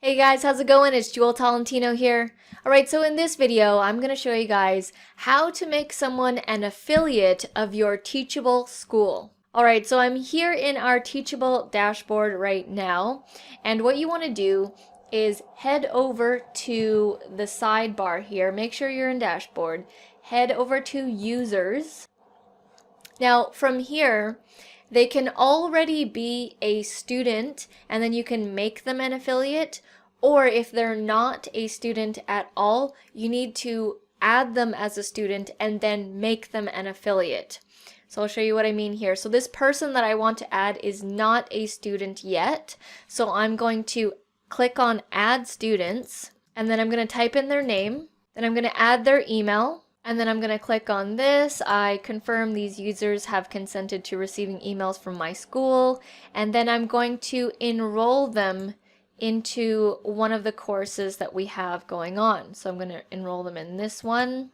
Hey guys, how's it going? It's Jewel Tolentino here. Alright, so in this video, I'm going to show you guys how to make someone an affiliate of your Teachable school. Alright, so I'm here in our Teachable dashboard right now, and what you want to do is head over to the sidebar here. Make sure you're in dashboard. Head over to users. Now, from here, they can already be a student and then you can make them an affiliate, or if they're not a student at all, you need to add them as a student and then make them an affiliate. So I'll show you what I mean here. So this person that I want to add is not a student yet. So I'm going to click on add students, and then I'm going to type in their name, then I'm going to add their email. And then I'm going to click on this. I confirm these users have consented to receiving emails from my school. And then I'm going to enroll them into one of the courses that we have going on. So I'm going to enroll them in this one.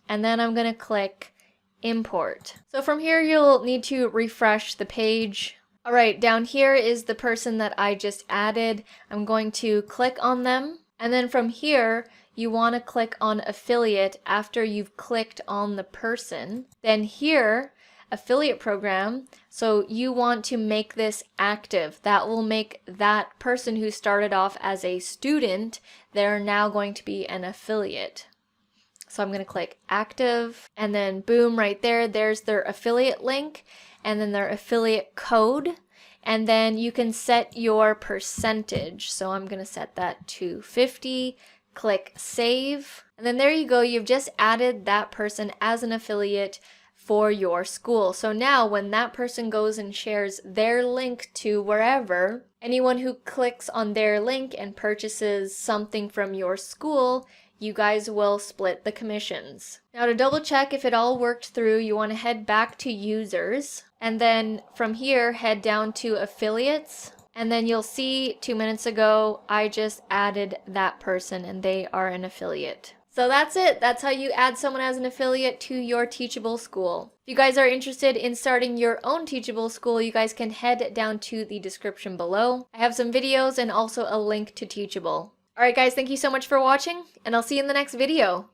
And then I'm going to click import. So from here, you'll need to refresh the page. All right, down here is the person that I just added. I'm going to click on them. And then from here, you want to click on affiliate after you've clicked on the person. Then here, affiliate program. So you want to make this active. That will make that person who started off as a student, they're now going to be an affiliate. So I'm going to click active, and then boom, right there, there's their affiliate link and then their affiliate code. And then you can set your percentage. So I'm going to set that to 50. Click save, and then there you go. You've just added that person as an affiliate for your school. So now when that person goes and shares their link to wherever, anyone who clicks on their link and purchases something from your school, you guys will split the commissions. Now to double check if it all worked through, you want to head back to users, and then from here head down to affiliates. And then you'll see 2 minutes ago, I just added that person and they are an affiliate. So that's it. That's how you add someone as an affiliate to your Teachable school. If you guys are interested in starting your own Teachable school, you guys can head down to the description below. I have some videos and also a link to Teachable. Alright guys, thank you so much for watching, and I'll see you in the next video.